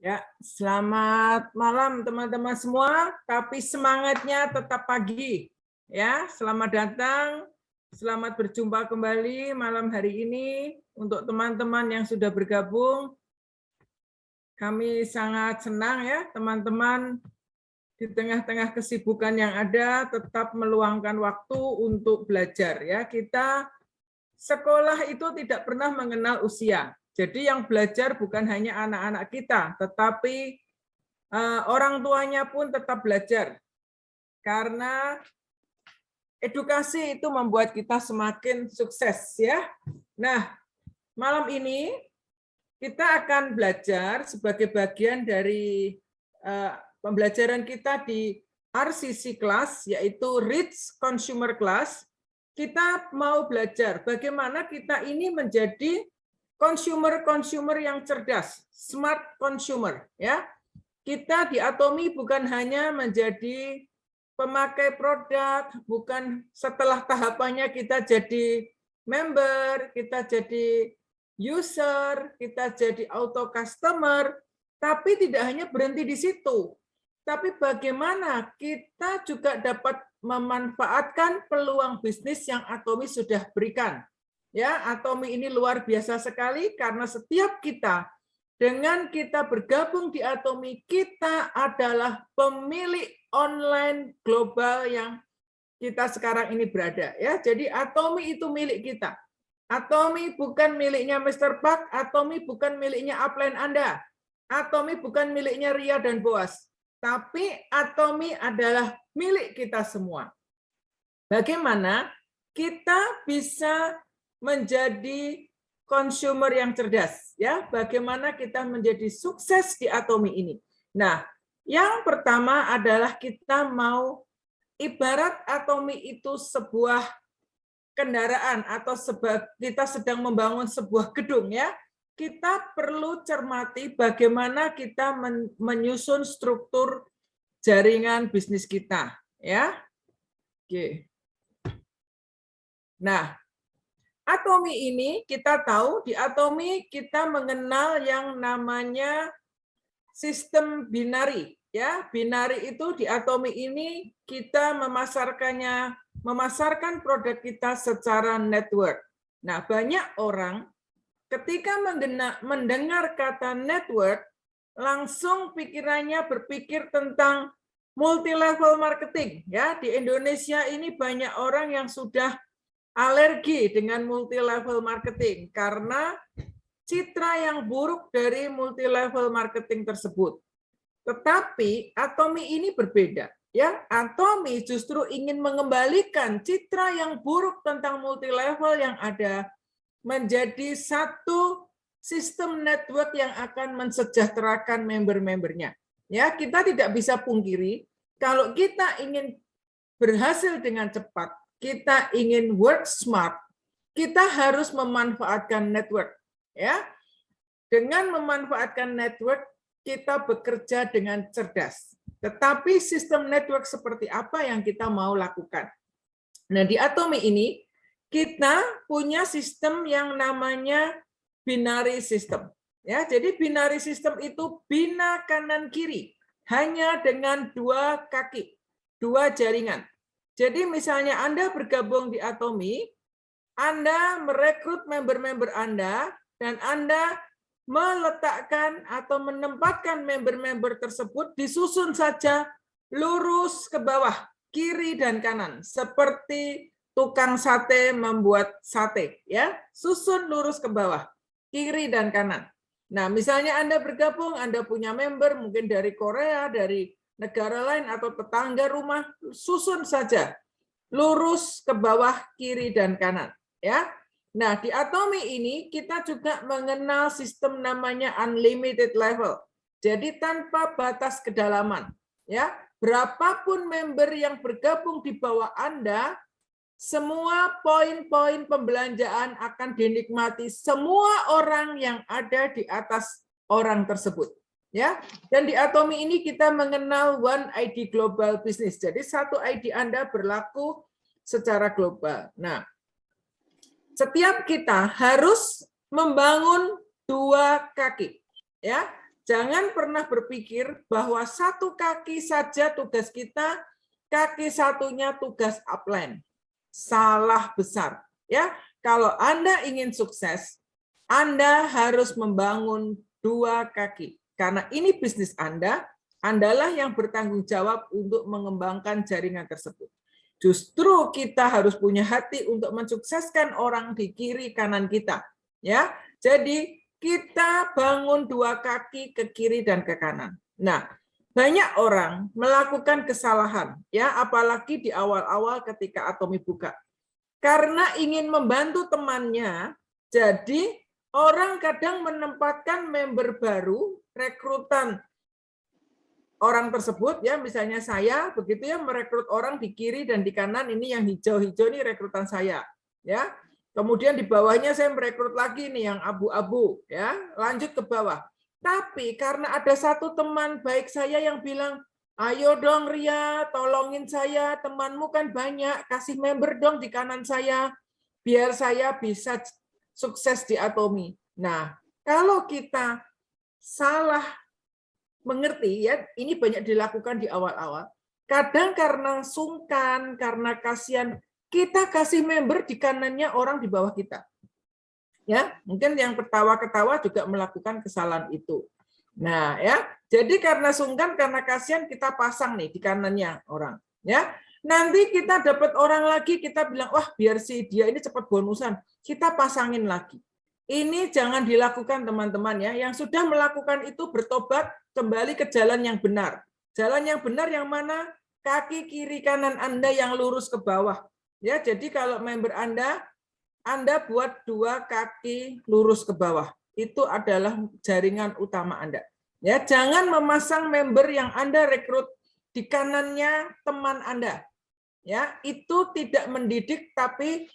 Ya, selamat malam teman-teman semua, tapi semangatnya tetap pagi. Ya, selamat datang, selamat berjumpa kembali malam hari ini untuk teman-teman yang sudah bergabung. Kami sangat senang ya, teman-teman di tengah-tengah kesibukan yang ada tetap meluangkan waktu untuk belajar ya. Kita sekolah itu tidak pernah mengenal usia. Jadi yang belajar bukan hanya anak-anak kita, tetapi orang tuanya pun tetap belajar. Karena edukasi itu membuat kita semakin sukses ya. Nah, malam ini kita akan belajar sebagai bagian dari pembelajaran kita di RCC Class, yaitu Rich Consumer Class. Kita mau belajar bagaimana kita ini menjadi consumer yang cerdas, smart consumer, ya. Kita di Atomi bukan hanya menjadi pemakai produk, bukan setelah tahapannya kita jadi member, kita jadi user, kita jadi auto customer, tapi tidak hanya berhenti di situ. Tapi bagaimana kita juga dapat memanfaatkan peluang bisnis yang Atomi sudah berikan. Ya, Atomi ini luar biasa sekali karena setiap kita, dengan kita bergabung di Atomi, kita adalah pemilik online global yang kita sekarang ini berada. Ya, jadi Atomi itu milik kita. Atomi bukan miliknya Mr. Park, Atomi bukan miliknya upline Anda. Atomi bukan miliknya Ria dan Boas. Tapi Atomi adalah milik kita semua. Bagaimana kita bisa menjadi consumer yang cerdas, ya? Bagaimana kita menjadi sukses di Atomi ini? Nah, yang pertama adalah kita mau ibarat Atomi itu sebuah kendaraan atau kita sedang membangun sebuah gedung, ya. Kita perlu cermati bagaimana kita menyusun struktur jaringan bisnis kita, ya. Oke. Nah, Atomi ini kita tahu di Atomi kita mengenal yang namanya sistem binari, ya. Binari itu di Atomi ini kita memasarkan produk kita secara network. Nah, banyak orang ketika mendengar kata network langsung pikirannya berpikir tentang multi level marketing, ya. Di Indonesia ini banyak orang yang sudah alergi dengan multi level marketing karena citra yang buruk dari multi level marketing tersebut. Tetapi Atomi ini berbeda, ya. Atomi justru ingin mengembalikan citra yang buruk tentang multi level yang ada menjadi satu sistem network yang akan mensejahterakan member-membernya. Ya, kita tidak bisa pungkiri kalau kita ingin berhasil dengan cepat, kita ingin work smart, kita harus memanfaatkan network, ya. Dengan memanfaatkan network, kita bekerja dengan cerdas. Tetapi sistem network seperti apa yang kita mau lakukan? Nah, di Atomi ini kita punya sistem yang namanya binary system. Ya, jadi binary system itu bina kanan kiri, hanya dengan dua kaki, dua jaringan. Jadi misalnya Anda bergabung di Atomi, Anda merekrut member-member Anda, dan Anda meletakkan atau menempatkan member-member tersebut disusun saja lurus ke bawah, kiri dan kanan, seperti tukang sate membuat sate, ya. Susun lurus ke bawah, kiri dan kanan. Nah, misalnya Anda bergabung, Anda punya member mungkin dari Korea, dari negara lain atau tetangga rumah, susun saja lurus ke bawah, kiri dan kanan, ya. Nah, di Atomi ini kita juga mengenal sistem namanya unlimited level. Jadi tanpa batas kedalaman, ya. Berapapun member yang bergabung di bawah Anda, semua poin-poin pembelanjaan akan dinikmati semua orang yang ada di atas orang tersebut. Ya, dan di Atomi ini kita mengenal One ID Global Business. Jadi satu ID Anda berlaku secara global. Nah, setiap kita harus membangun dua kaki, ya. Jangan pernah berpikir bahwa satu kaki saja tugas kita, kaki satunya tugas upline. Salah besar. Ya, kalau Anda ingin sukses, Anda harus membangun dua kaki. Karena ini bisnis Anda, Andalah yang bertanggung jawab untuk mengembangkan jaringan tersebut. Justru kita harus punya hati untuk mensukseskan orang di kiri kanan kita. Ya, jadi kita bangun dua kaki ke kiri dan ke kanan. Nah, banyak orang melakukan kesalahan, ya, apalagi di awal-awal ketika Atomi buka. Karena ingin membantu temannya, jadi orang kadang menempatkan member baru, rekrutan orang tersebut, ya, misalnya saya, begitu ya, merekrut orang di kiri dan di kanan, ini yang hijau-hijau ini rekrutan saya, ya. Kemudian di bawahnya saya merekrut lagi nih yang abu-abu, ya, lanjut ke bawah. Tapi karena ada satu teman baik saya yang bilang, ayo dong Ria, tolongin saya, temanmu kan banyak, kasih member dong di kanan saya, biar saya bisa sukses di Atomi. Nah, kalau kita salah mengerti, ya, ini banyak dilakukan di awal-awal. Kadang karena sungkan, karena kasihan, kita kasih member di kanannya orang di bawah kita. Ya, mungkin yang ketawa-ketawa juga melakukan kesalahan itu. Nah, ya, jadi karena sungkan, karena kasihan kita pasang nih di kanannya orang. Ya, nanti kita dapat orang lagi, kita bilang, wah biar si dia ini cepat bonusan, kita pasangin lagi. Ini jangan dilakukan teman-teman ya. Yang sudah melakukan itu bertobat kembali ke jalan yang benar. Jalan yang benar yang mana? Kaki kiri kanan Anda yang lurus ke bawah. Ya, jadi kalau member Anda buat dua kaki lurus ke bawah. Itu adalah jaringan utama Anda. Ya, jangan memasang member yang Anda rekrut di kanannya teman Anda. Ya, itu tidak mendidik, tapi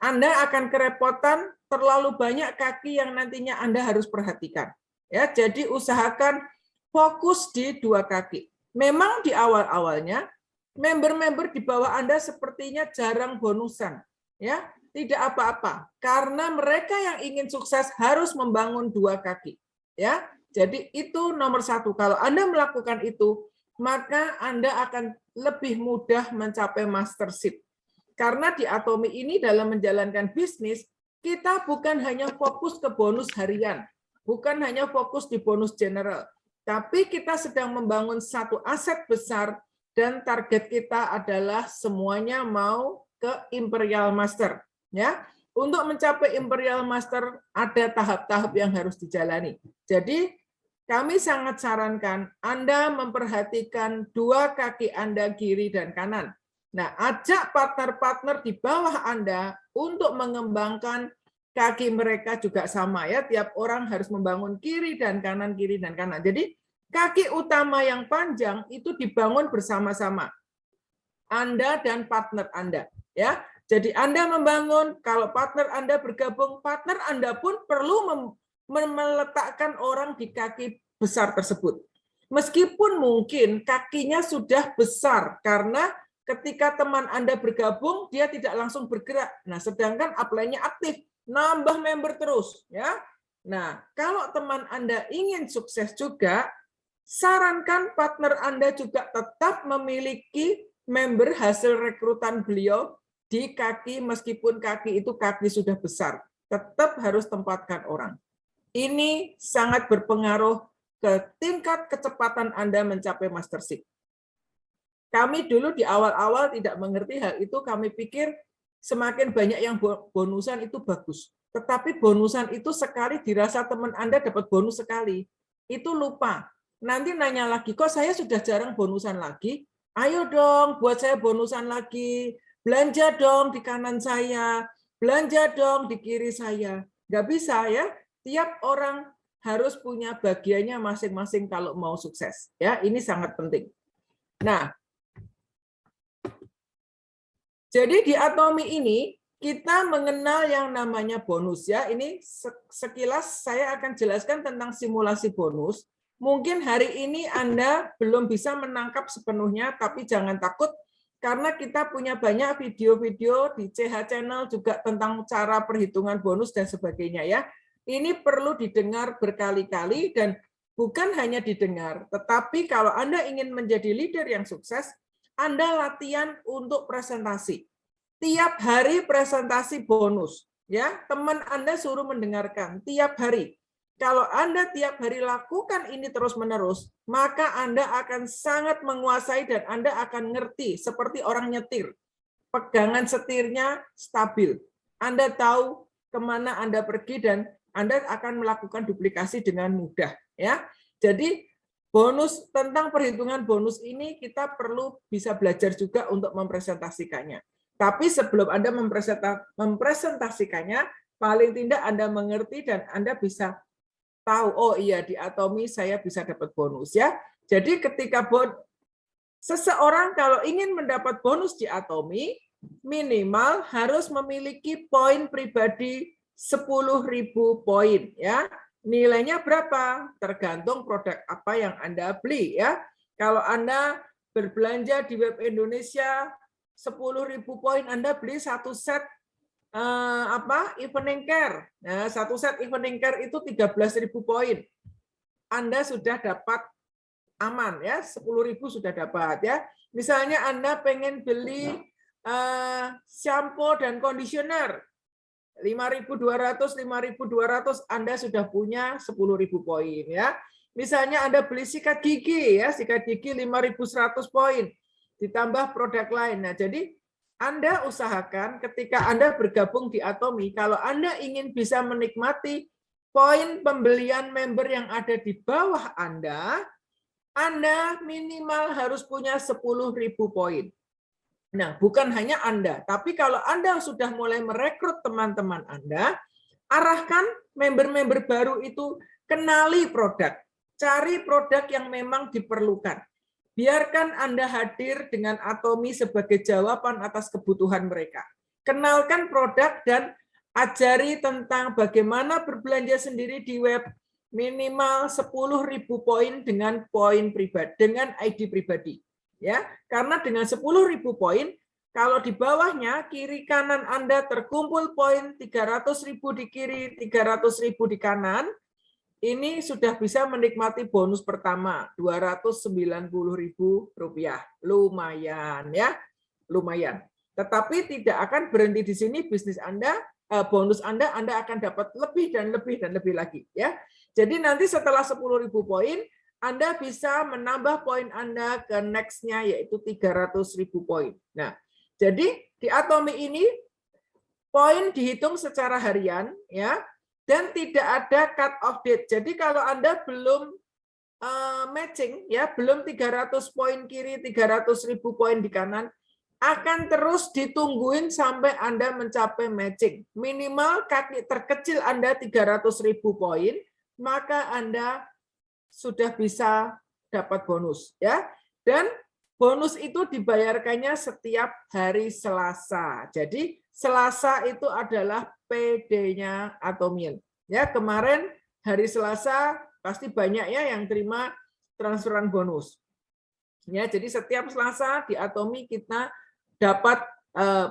Anda akan kerepotan, terlalu banyak kaki yang nantinya Anda harus perhatikan. Ya, jadi usahakan fokus di dua kaki. Memang di awal-awalnya member-member di bawah Anda sepertinya jarang bonusan, ya, tidak apa-apa, karena mereka yang ingin sukses harus membangun dua kaki, ya. Jadi itu nomor satu. Kalau Anda melakukan itu, maka Anda akan lebih mudah mencapai mastership. Karena di Atomi ini dalam menjalankan bisnis, kita bukan hanya fokus ke bonus harian, bukan hanya fokus di bonus general, tapi kita sedang membangun satu aset besar. Dan target kita adalah semuanya mau ke Imperial Master. Ya, untuk mencapai Imperial Master ada tahap-tahap yang harus dijalani. Jadi kami sangat sarankan Anda memperhatikan dua kaki Anda kiri dan kanan. Nah, ajak partner-partner di bawah Anda untuk mengembangkan kaki mereka juga sama ya. Tiap orang harus membangun kiri dan kanan, kiri dan kanan. Jadi kaki utama yang panjang itu dibangun bersama-sama. Anda dan partner Anda, ya. Jadi Anda membangun, kalau partner Anda bergabung, partner Anda pun perlu meletakkan orang di kaki besar tersebut. Meskipun mungkin kakinya sudah besar karena ketika teman Anda bergabung, dia tidak langsung bergerak. Nah, sedangkan upline-nya aktif, nambah member terus, ya. Nah, kalau teman Anda ingin sukses juga, sarankan partner Anda juga tetap memiliki member hasil rekrutan beliau di kaki, meskipun kaki itu kaki sudah besar. Tetap harus tempatkan orang. Ini sangat berpengaruh ke tingkat kecepatan Anda mencapai mastership. Kami dulu di awal-awal tidak mengerti hal itu, kami pikir semakin banyak yang bonusan itu bagus. Tetapi bonusan itu sekali dirasa teman Anda dapat bonus sekali, itu lupa. Nanti nanya lagi, kok saya sudah jarang bonusan lagi? Ayo dong, buat saya bonusan lagi. Belanja dong di kanan saya, belanja dong di kiri saya. Nggak bisa ya, tiap orang harus punya bagiannya masing-masing kalau mau sukses. Ya, ini sangat penting. Nah, jadi di Atomi ini kita mengenal yang namanya bonus ya. Ini sekilas saya akan jelaskan tentang simulasi bonus. Mungkin hari ini Anda belum bisa menangkap sepenuhnya, tapi jangan takut karena kita punya banyak video-video di CH Channel juga tentang cara perhitungan bonus dan sebagainya ya. Ini perlu didengar berkali-kali dan bukan hanya didengar, tetapi kalau Anda ingin menjadi leader yang sukses, Anda latihan untuk presentasi. Tiap hari presentasi bonus, ya. Teman Anda suruh mendengarkan tiap hari. Kalau Anda tiap hari lakukan ini terus-menerus, maka Anda akan sangat menguasai dan Anda akan ngerti seperti orang nyetir. Pegangan setirnya stabil. Anda tahu kemana Anda pergi dan Anda akan melakukan duplikasi dengan mudah. Ya, jadi bonus tentang perhitungan bonus ini kita perlu bisa belajar juga untuk mempresentasikannya. Tapi sebelum Anda mempresentasikannya, paling tidak Anda mengerti dan Anda bisa tahu, oh iya di Atomi saya bisa dapat bonus ya. Jadi ketika seseorang kalau ingin mendapat bonus di Atomi, minimal harus memiliki poin pribadi 10.000 poin ya. Nilainya berapa? Tergantung produk apa yang Anda beli ya. Kalau Anda berbelanja di Web Indonesia 10.000 poin, Anda beli satu set evening care. Nah, satu set evening care itu 13.000 poin. Anda sudah dapat aman ya, 10.000 sudah dapat ya. Misalnya Anda pengen beli shampoo dan conditioner 5.200, Anda sudah punya 10.000 poin ya. Misalnya Anda beli sikat gigi ya, sikat gigi 5.100 poin ditambah produk lain. Nah, jadi Anda usahakan ketika Anda bergabung di Atomi, kalau Anda ingin bisa menikmati poin pembelian member yang ada di bawah Anda minimal harus punya 10.000 poin. Nah, bukan hanya Anda, tapi kalau Anda sudah mulai merekrut teman-teman Anda, arahkan member-member baru itu kenali produk, cari produk yang memang diperlukan. Biarkan Anda hadir dengan Atomi sebagai jawaban atas kebutuhan mereka. Kenalkan produk dan ajari tentang bagaimana berbelanja sendiri di web, minimal 10.000 poin dengan poin pribadi, dengan ID pribadi. Ya, karena dengan 10.000 poin, kalau di bawahnya kiri kanan Anda terkumpul poin 300.000 di kiri, 300.000 di kanan, ini sudah bisa menikmati bonus pertama Rp290.000. Lumayan ya, lumayan. Tetapi tidak akan berhenti di sini bisnis Anda, bonus Anda akan dapat lebih dan lebih dan lebih lagi ya. Jadi nanti setelah 10.000 poin, Anda bisa menambah poin Anda ke next-nya yaitu 300.000 poin. Nah, jadi di Atomi ini poin dihitung secara harian ya dan tidak ada cut off date. Jadi kalau Anda belum matching ya, belum 300 poin kiri, 300.000 poin di kanan, akan terus ditungguin sampai Anda mencapai matching. Minimal kaki terkecil Anda 300.000 poin, maka Anda sudah bisa dapat bonus ya. Dan bonus itu dibayarkannya setiap hari Selasa. Jadi Selasa itu adalah PD-nya Atomian. Ya, kemarin hari Selasa pasti banyak ya yang terima transferan bonus. Ya, jadi setiap Selasa di Atomi kita dapat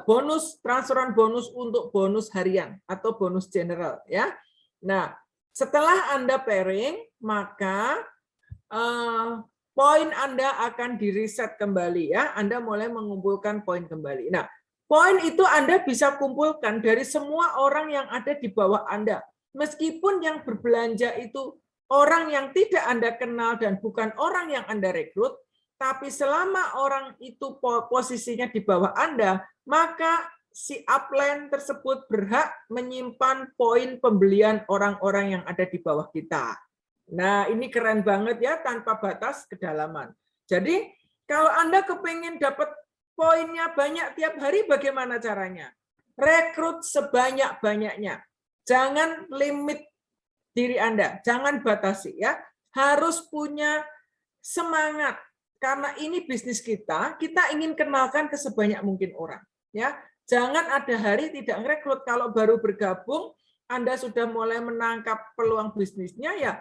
bonus, transferan bonus untuk bonus harian atau bonus general ya. Nah, setelah Anda pairing, maka poin Anda akan di-reset kembali ya. Anda mulai mengumpulkan poin kembali. Nah, poin itu Anda bisa kumpulkan dari semua orang yang ada di bawah Anda. Meskipun yang berbelanja itu orang yang tidak Anda kenal dan bukan orang yang Anda rekrut, tapi selama orang itu posisinya di bawah Anda, maka si upline tersebut berhak menyimpan poin pembelian orang-orang yang ada di bawah kita. Nah, ini keren banget ya, tanpa batas kedalaman. Jadi, kalau Anda kepingin dapat poinnya banyak tiap hari, bagaimana caranya? Rekrut sebanyak-banyaknya. Jangan limit diri Anda, jangan batasi ya. Harus punya semangat. Karena ini bisnis kita ingin kenalkan ke sebanyak mungkin orang. Ya, jangan ada hari tidak merekrut. Kalau baru bergabung, Anda sudah mulai menangkap peluang bisnisnya, ya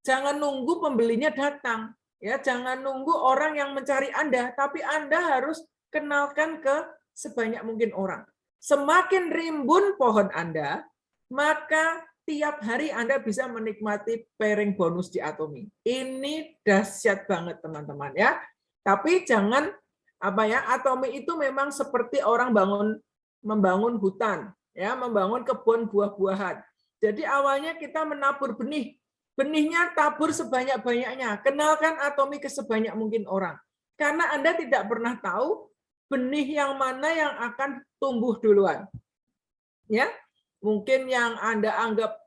jangan nunggu pembelinya datang. Ya, jangan nunggu orang yang mencari Anda, tapi Anda harus kenalkan ke sebanyak mungkin orang. Semakin rimbun pohon Anda, maka tiap hari Anda bisa menikmati pairing bonus di Atomi. Ini dahsyat banget teman-teman ya. Tapi jangan Atomi itu memang seperti orang membangun hutan, ya, membangun kebun buah-buahan. Jadi awalnya kita menabur benih, benihnya tabur sebanyak-banyaknya. Kenalkan Atomi ke sebanyak mungkin orang. Karena Anda tidak pernah tahu benih yang mana yang akan tumbuh duluan. Ya, mungkin yang Anda anggap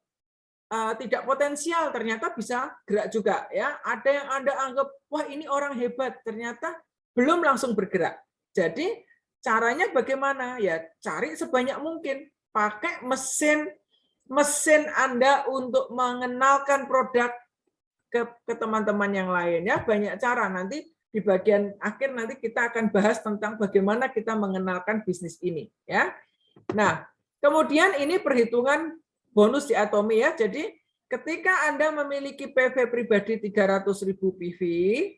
tidak potensial ternyata bisa gerak juga, ya. Ada yang Anda anggap wah ini orang hebat, ternyata belum langsung bergerak. Jadi caranya bagaimana? Ya cari sebanyak mungkin, pakai mesin Anda untuk mengenalkan produk ke teman-teman yang lain, ya. Banyak cara, nanti di bagian akhir nanti kita akan bahas tentang bagaimana kita mengenalkan bisnis ini, ya. Nah, kemudian ini perhitungan bonus di Atomi, ya. Jadi ketika Anda memiliki PV pribadi 300.000 PV,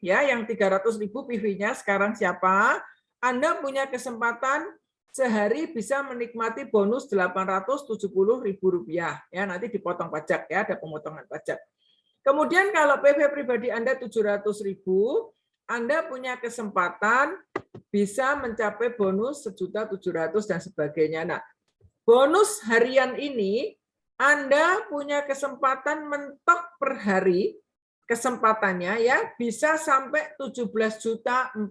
ya, yang 300.000 PV-nya sekarang siapa? Anda punya kesempatan sehari bisa menikmati bonus Rp870.000, ya. Nanti dipotong pajak, ya, ada pemotongan pajak. Kemudian kalau PV pribadi Anda 700.000, Anda punya kesempatan bisa mencapai bonus 1.700.000 dan sebagainya. Nah, bonus harian ini Anda punya kesempatan mentok per hari, kesempatannya ya bisa sampai 17.400.000.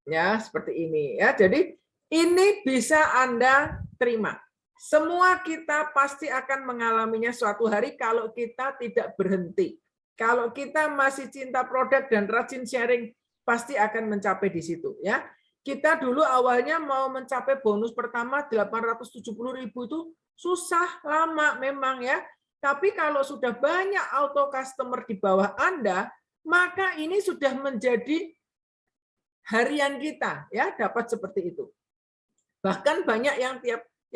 Ya, seperti ini ya. Jadi ini bisa Anda terima. Semua kita pasti akan mengalaminya suatu hari kalau kita tidak berhenti. Kalau kita masih cinta produk dan rajin sharing, pasti akan mencapai di situ ya. Kita dulu awalnya mau mencapai bonus pertama 870.000 itu susah, lama memang ya. Tapi kalau sudah banyak auto customer di bawah Anda, maka ini sudah menjadi harian kita ya, dapat seperti itu. Bahkan banyak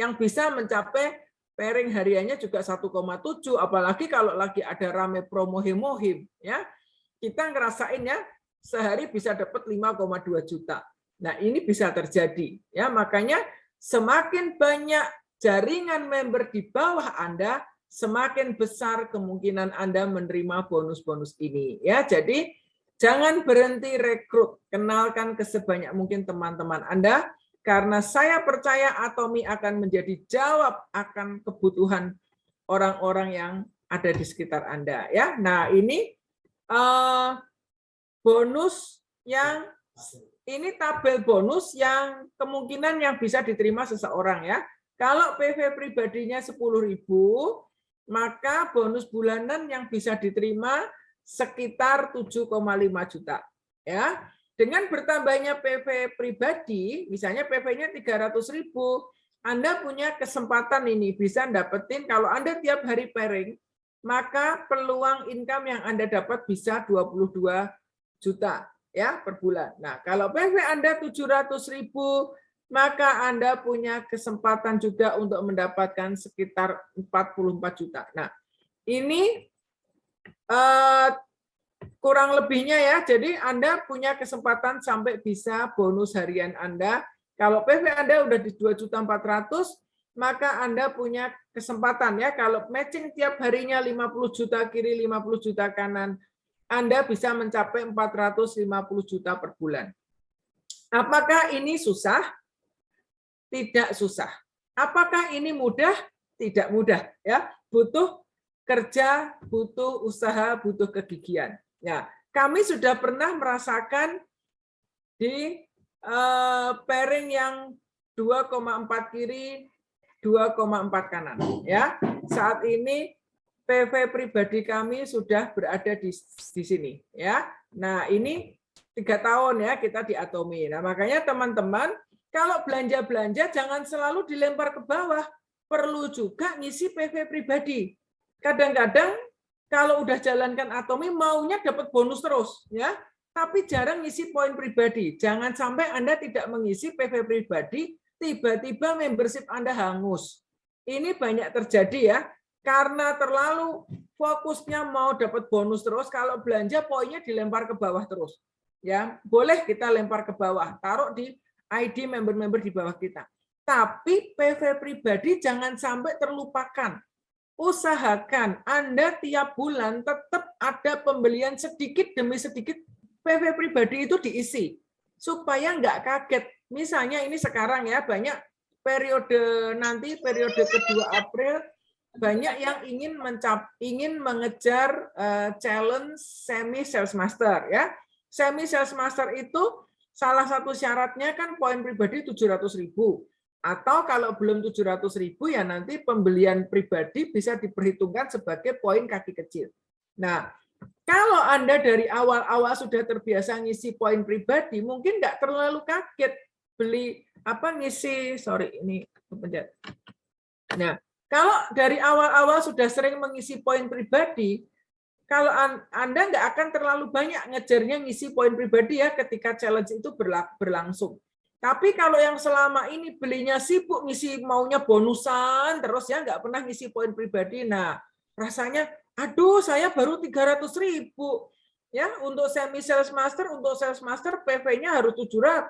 yang bisa mencapai pairing hariannya juga 1,7, apalagi kalau lagi ada rame promo hemohim ya. Kita ngerasain ya, sehari bisa dapat 5,2 juta. Nah, ini bisa terjadi ya, makanya semakin banyak jaringan member di bawah Anda, semakin besar kemungkinan Anda menerima bonus-bonus ini ya. Jadi jangan berhenti rekrut, kenalkan ke sebanyak mungkin teman-teman Anda, karena saya percaya Atomi akan menjadi jawab akan kebutuhan orang-orang yang ada di sekitar Anda ya. Nah, ini bonus yang ini tabel bonus yang kemungkinan yang bisa diterima seseorang ya. Kalau PV pribadinya 10.000, maka bonus bulanan yang bisa diterima sekitar 7,5 juta ya. Dengan bertambahnya PV pribadi, misalnya PV-nya 300.000, Anda punya kesempatan ini bisa dapetin, kalau Anda tiap hari pairing, maka peluang income yang Anda dapat bisa 22 juta ya per bulan. Nah, kalau PV Anda 700.000, maka Anda punya kesempatan juga untuk mendapatkan sekitar 44 juta. Nah, ini kurang lebihnya ya. Jadi Anda punya kesempatan sampai bisa bonus harian Anda. Kalau PV Anda udah di 2.400.000, maka Anda punya kesempatan ya. Kalau matching tiap harinya 50 juta kiri, 50 juta kanan, Anda bisa mencapai 450 juta per bulan. Apakah ini susah? Tidak susah. Apakah ini mudah? Tidak mudah ya. Butuh kerja, butuh usaha, butuh kegigihan. Ya, kami sudah pernah merasakan di pairing yang 2,4 kiri, 2,4 kanan. Ya, saat ini PV pribadi kami sudah berada di sini. Ya, nah ini 3 tahun ya kita di Atomi. Nah makanya teman-teman kalau belanja jangan selalu dilempar ke bawah, perlu juga ngisi PV pribadi. Kadang-kadang kalau udah jalankan Atomi maunya dapat bonus terus ya, tapi jarang ngisi poin pribadi. Jangan sampai Anda tidak mengisi PV pribadi, tiba-tiba membership Anda hangus. Ini banyak terjadi ya, karena terlalu fokusnya mau dapat bonus terus, kalau belanja poinnya dilempar ke bawah terus. Ya, boleh kita lempar ke bawah, taruh di ID member-member di bawah kita. Tapi PV pribadi jangan sampai terlupakan. usahakan Anda tiap bulan tetap ada pembelian sedikit demi sedikit PV pribadi itu diisi supaya nggak kaget. Misalnya ini sekarang ya banyak periode nanti periode kedua April banyak yang ingin mengejar challenge semi sales master ya. Semi sales master itu salah satu syaratnya kan poin pribadi 700.000. Atau kalau belum 700.000 ya nanti pembelian pribadi bisa diperhitungkan sebagai poin kaki kecil. Nah, kalau Anda dari awal-awal sudah terbiasa ngisi poin pribadi, mungkin nggak terlalu kaget beli ngisi, ini kepencet. Nah, kalau dari awal-awal sudah sering mengisi poin pribadi, kalau Anda nggak akan terlalu banyak ngejarnya ngisi poin pribadi ya ketika challenge itu berlangsung. Tapi kalau yang selama ini belinya sibuk ngisi maunya bonusan terus ya nggak pernah ngisi poin pribadi, nah rasanya aduh saya baru 300.000 ya untuk semi sales master, untuk sales master PV-nya harus 700,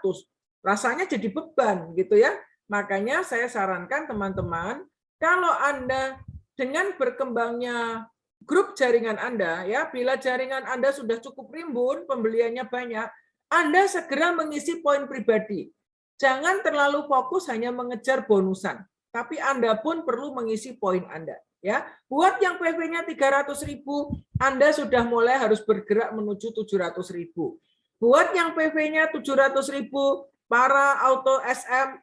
rasanya jadi beban gitu ya. Makanya saya sarankan teman-teman kalau Anda dengan berkembangnya grup jaringan Anda ya, bila jaringan Anda sudah cukup rimbun, pembeliannya banyak, Anda segera mengisi poin pribadi. Jangan terlalu fokus hanya mengejar bonusan, tapi Anda pun perlu mengisi poin Anda. Ya, buat yang PV-nya 300.000, Anda sudah mulai harus bergerak menuju 700.000. Buat yang PV-nya 700.000, para auto SM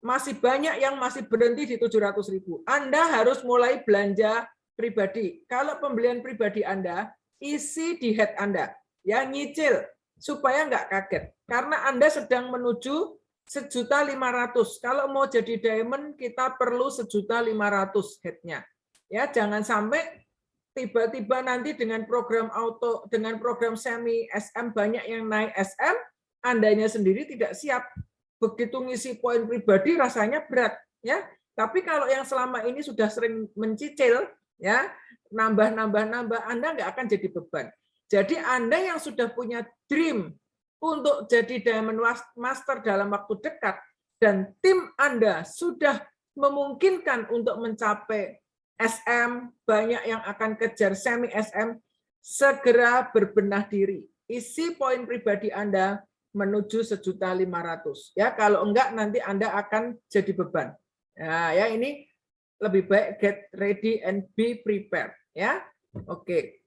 masih banyak yang masih berhenti di 700.000. Anda harus mulai belanja pribadi. Kalau pembelian pribadi Anda, isi di head Anda, ya nyicil supaya nggak kaget. Karena Anda sedang menuju 1.500.000. Kalau mau jadi diamond kita perlu 1.500.000 headnya. Ya, jangan sampai tiba-tiba nanti dengan program auto, dengan program semi SM banyak yang naik SM, Andanya sendiri tidak siap. Begitu ngisi poin pribadi rasanya berat, ya. Tapi kalau yang selama ini sudah sering mencicil, ya, nambah, Anda nggak akan jadi beban. Jadi Anda yang sudah punya dream untuk jadi Diamond Master dalam waktu dekat, dan tim Anda sudah memungkinkan untuk mencapai SM, banyak yang akan kejar semi SM, segera berbenah diri. Isi poin pribadi Anda menuju 1.500.000. Ya, kalau enggak nanti Anda akan jadi beban. Nah, ya ini lebih baik get ready and be prepared. Ya, oke.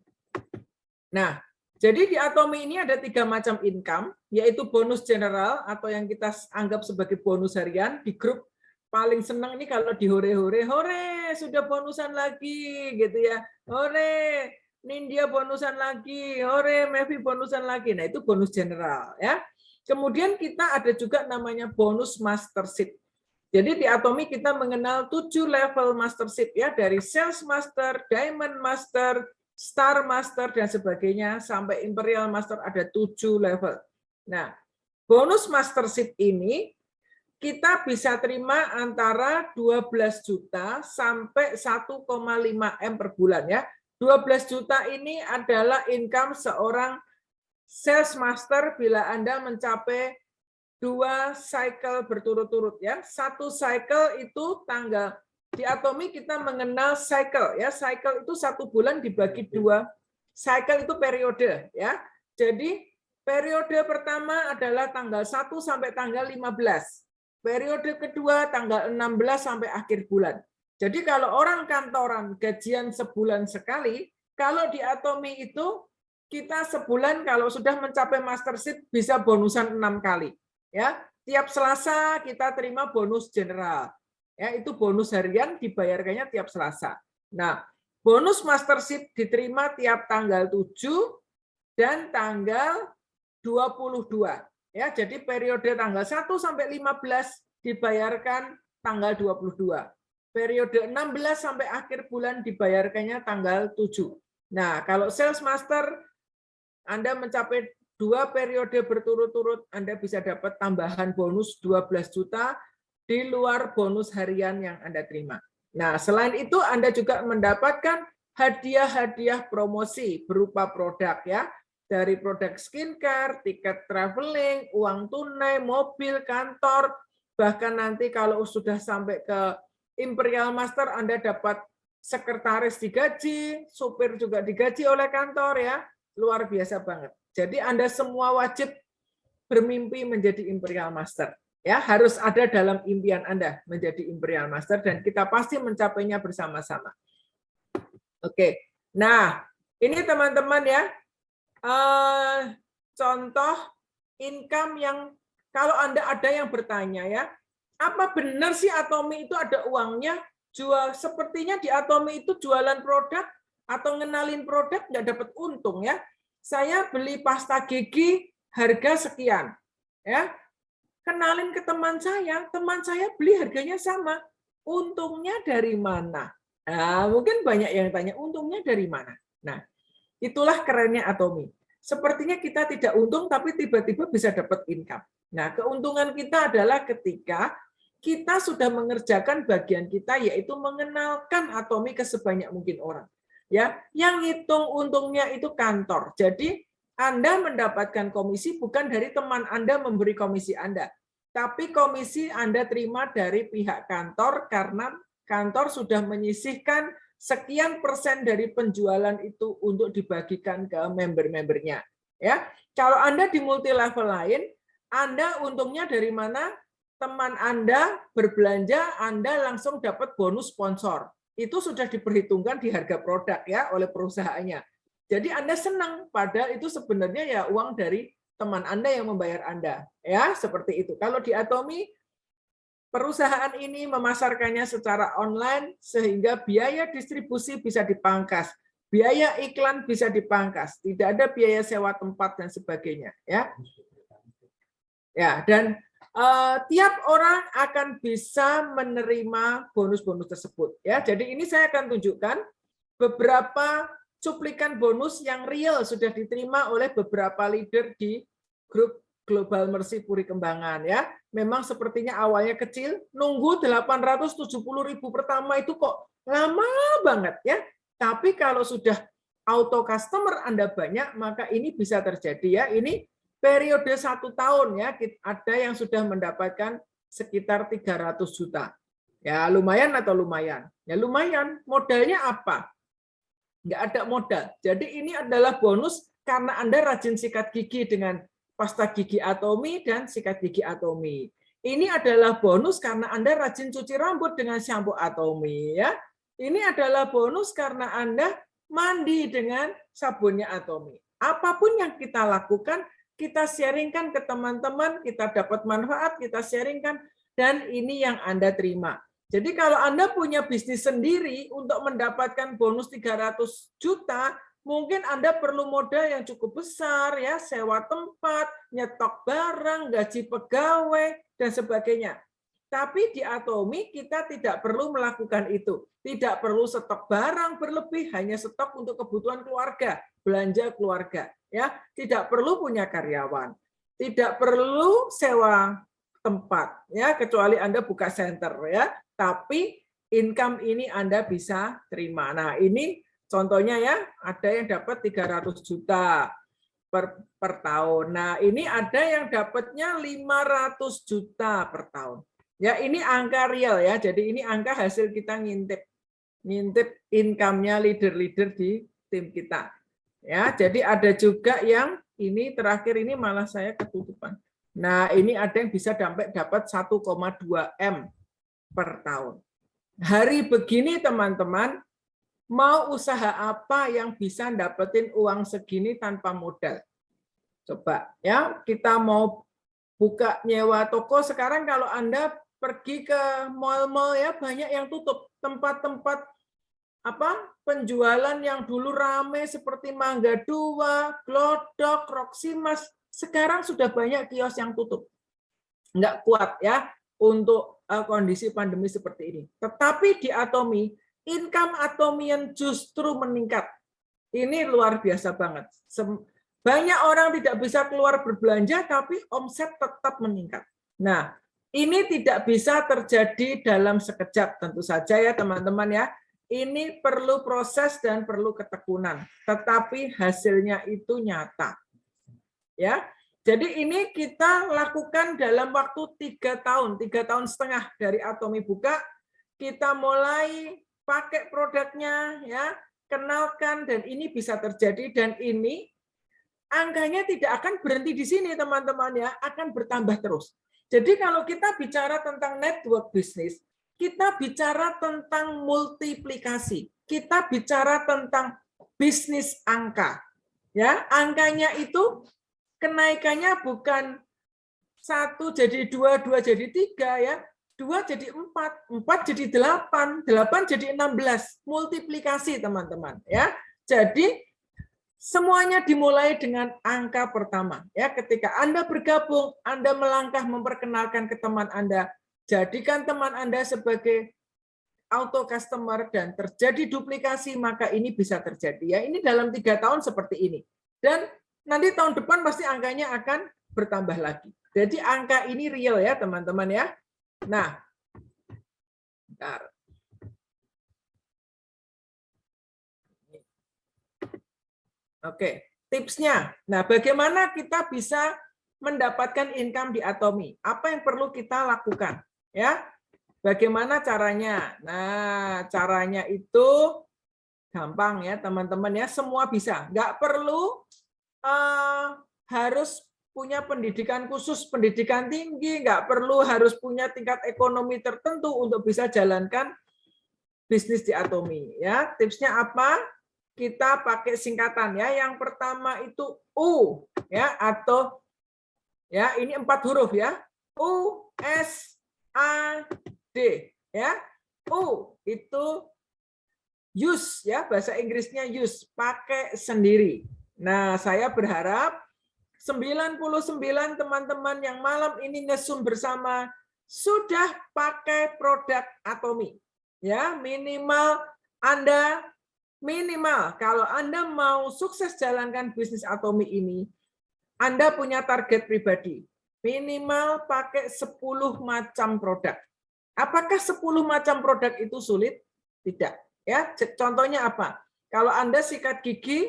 Nah, jadi di Atomi ini ada 3 macam income, yaitu bonus general atau yang kita anggap sebagai bonus harian. Di grup paling senang ini kalau di hore-hore, hore sudah bonusan lagi gitu ya. Hore, Nindya bonusan lagi, hore Mevi bonusan lagi. Nah, itu bonus general ya. Kemudian kita ada juga namanya bonus mastership. Jadi di Atomi kita mengenal 7 level mastership ya, dari sales master, diamond master, Star Master dan sebagainya sampai Imperial Master ada 7 level. Nah, bonus mastership ini kita bisa terima antara 12 juta sampai 1,5 M per bulan ya. 12 juta ini adalah income seorang sales master bila Anda mencapai 2 cycle berturut-turut ya. 1 cycle itu tanggal di Atomi kita mengenal cycle ya. Cycle itu 1 bulan dibagi 2. Cycle itu periode ya. Jadi periode pertama adalah tanggal 1 sampai tanggal 15. Periode kedua tanggal 16 sampai akhir bulan. Jadi kalau orang kantoran gajian sebulan sekali, kalau di Atomi itu kita sebulan kalau sudah mencapai mastership bisa bonusan 6 kali. Ya, tiap Selasa kita terima bonus general. Ya, itu bonus harian dibayarkannya tiap Selasa. Nah, bonus mastership diterima tiap tanggal 7 dan tanggal 22. Ya, jadi periode tanggal 1 sampai 15 dibayarkan tanggal 22. Periode 16 sampai akhir bulan dibayarkannya tanggal 7. Nah, kalau sales master Anda mencapai 2 periode berturut-turut, Anda bisa dapat tambahan bonus 12 juta di luar bonus harian yang Anda terima. Nah, selain itu Anda juga mendapatkan hadiah-hadiah promosi berupa produk ya, dari produk skincare, tiket traveling, uang tunai, mobil, kantor, bahkan nanti kalau sudah sampai ke Imperial Master Anda dapat sekretaris digaji, supir juga digaji oleh kantor ya. Luar biasa banget. Jadi Anda semua wajib bermimpi menjadi Imperial Master. Ya, harus ada dalam impian Anda menjadi Imperial Master dan kita pasti mencapainya bersama-sama. Oke. Nah, ini teman-teman ya. Contoh income yang kalau Anda ada yang bertanya ya, apa benar sih Atomi itu ada uangnya? Sepertinya di Atomi itu jualan produk atau ngenalin produk nggak dapat untung ya. Saya beli pasta gigi harga sekian, ya. Kenalin ke teman saya beli harganya sama. Untungnya dari mana? Nah, mungkin banyak yang tanya untungnya dari mana. Nah, itulah kerennya Atomi. Sepertinya kita tidak untung tapi tiba-tiba bisa dapat income. Nah, keuntungan kita adalah ketika kita sudah mengerjakan bagian kita yaitu mengenalkan Atomi ke sebanyak mungkin orang. Ya, yang hitung untungnya itu kantor. Jadi Anda mendapatkan komisi bukan dari teman Anda memberi komisi Anda, tapi komisi Anda terima dari pihak kantor karena kantor sudah menyisihkan sekian persen dari penjualan itu untuk dibagikan ke member-membernya. Ya, kalau Anda di multi level lain, Anda untungnya dari mana? Teman Anda berbelanja, Anda langsung dapat bonus sponsor. Itu sudah diperhitungkan di harga produk ya oleh perusahaannya. Jadi Anda senang, padahal itu sebenarnya ya uang dari teman Anda yang membayar Anda. Ya, seperti itu. Kalau di Atomi, perusahaan ini memasarkannya secara online sehingga biaya distribusi bisa dipangkas, biaya iklan bisa dipangkas, tidak ada biaya sewa tempat dan sebagainya. Ya, dan tiap orang akan bisa menerima bonus-bonus tersebut. Ya, jadi ini saya akan tunjukkan beberapa cuplikan bonus yang real sudah diterima oleh beberapa leader di grup Global Mercy Puri Kembangan ya. Memang sepertinya awalnya kecil, nunggu 870.000 pertama itu kok lama banget ya. Tapi kalau sudah auto customer Anda banyak, maka ini bisa terjadi ya. Ini periode 1 tahun ya, ada yang sudah mendapatkan sekitar 300 juta. Ya lumayan atau lumayan? Ya lumayan. Modalnya apa? Nggak ada modal. Jadi ini adalah bonus karena Anda rajin sikat gigi dengan pasta gigi Atomi dan sikat gigi Atomi. Ini adalah bonus karena Anda rajin cuci rambut dengan shampoo Atomi. Ya. Ini adalah bonus karena Anda mandi dengan sabunnya Atomi. Apapun yang kita lakukan, kita sharingkan ke teman-teman, kita dapat manfaat, kita sharingkan, dan ini yang Anda terima. Jadi kalau Anda punya bisnis sendiri untuk mendapatkan bonus 300 juta, mungkin Anda perlu modal yang cukup besar, ya, sewa tempat, nyetok barang, gaji pegawai, dan sebagainya. Tapi di Atomi kita tidak perlu melakukan itu. Tidak perlu stok barang berlebih, hanya stok untuk kebutuhan keluarga, belanja keluarga. Ya, tidak perlu punya karyawan, tidak perlu sewa tempat, ya, kecuali Anda buka center, ya. Tapi income ini Anda bisa terima. Nah, ini contohnya ya, ada yang dapat 300 juta per tahun. Nah, ini ada yang dapatnya 500 juta per tahun. Ya, ini angka real ya. Jadi ini angka hasil kita ngintip income-nya leader-leader di tim kita. Ya, jadi ada juga yang ini terakhir ini malah saya ketutupan. Nah, ini ada yang bisa dapat 1,2 M per tahun. Hari begini teman-teman, mau usaha apa yang bisa dapetin uang segini tanpa modal? Coba ya, kita mau buka nyewa toko sekarang kalau Anda pergi ke mal-mal ya banyak yang tutup. Tempat-tempat penjualan yang dulu ramai seperti Mangga 2, Glodok, Roxy Mas, sekarang sudah banyak kios yang tutup. Nggak kuat ya untuk kondisi pandemi seperti ini. Tetapi di Atomi, income Atomian justru meningkat. Ini luar biasa banget. Banyak orang tidak bisa keluar berbelanja, tapi omset tetap meningkat. Nah, ini tidak bisa terjadi dalam sekejap, tentu saja ya teman-teman ya. Ini perlu proses dan perlu ketekunan, tetapi hasilnya itu nyata. Ya, jadi ini kita lakukan dalam waktu 3 tahun, 3,5 tahun dari Atomi buka, kita mulai pakai produknya, ya, kenalkan, dan ini bisa terjadi, dan ini angkanya tidak akan berhenti di sini, teman-teman, ya, akan bertambah terus. Jadi kalau kita bicara tentang network bisnis, kita bicara tentang multiplikasi, kita bicara tentang bisnis angka, ya, angkanya itu kenaikannya bukan 1 jadi 2, 2 jadi 3, ya, 2 jadi 4, 4 jadi 8, 8 jadi 16, multiplikasi, teman-teman, ya. Jadi semuanya dimulai dengan angka pertama, ya. Ketika Anda bergabung, Anda melangkah memperkenalkan ke teman Anda, jadikan teman Anda sebagai auto customer dan terjadi duplikasi, maka ini bisa terjadi, ya. Ini dalam 3 tahun seperti ini. Dan nanti tahun depan pasti angkanya akan bertambah lagi. Jadi angka ini real, ya, teman-teman, ya. Nah, bentar. Oke, tipsnya. Nah, bagaimana kita bisa mendapatkan income di Atomy? Apa yang perlu kita lakukan? Ya, bagaimana caranya? Nah, caranya itu gampang, ya, teman-teman, ya. Semua bisa. Nggak perlu harus punya pendidikan khusus, pendidikan tinggi. Nggak perlu harus punya tingkat ekonomi tertentu untuk bisa jalankan bisnis di Atomy. Ya, tipsnya apa? Kita pakai singkatan, ya. Yang pertama itu U, ya, atau, ya, ini 4 huruf, ya. U S A D, ya. U itu use, ya, bahasa Inggrisnya use, pakai sendiri. Nah, saya berharap 99 teman-teman yang malam ini nge-Zoom bersama sudah pakai produk Atomy. Ya, minimal kalau Anda mau sukses jalankan bisnis Atomy ini, Anda punya target pribadi. Minimal pakai 10 macam produk. Apakah 10 macam produk itu sulit? Tidak. Ya, contohnya apa? Kalau Anda sikat gigi,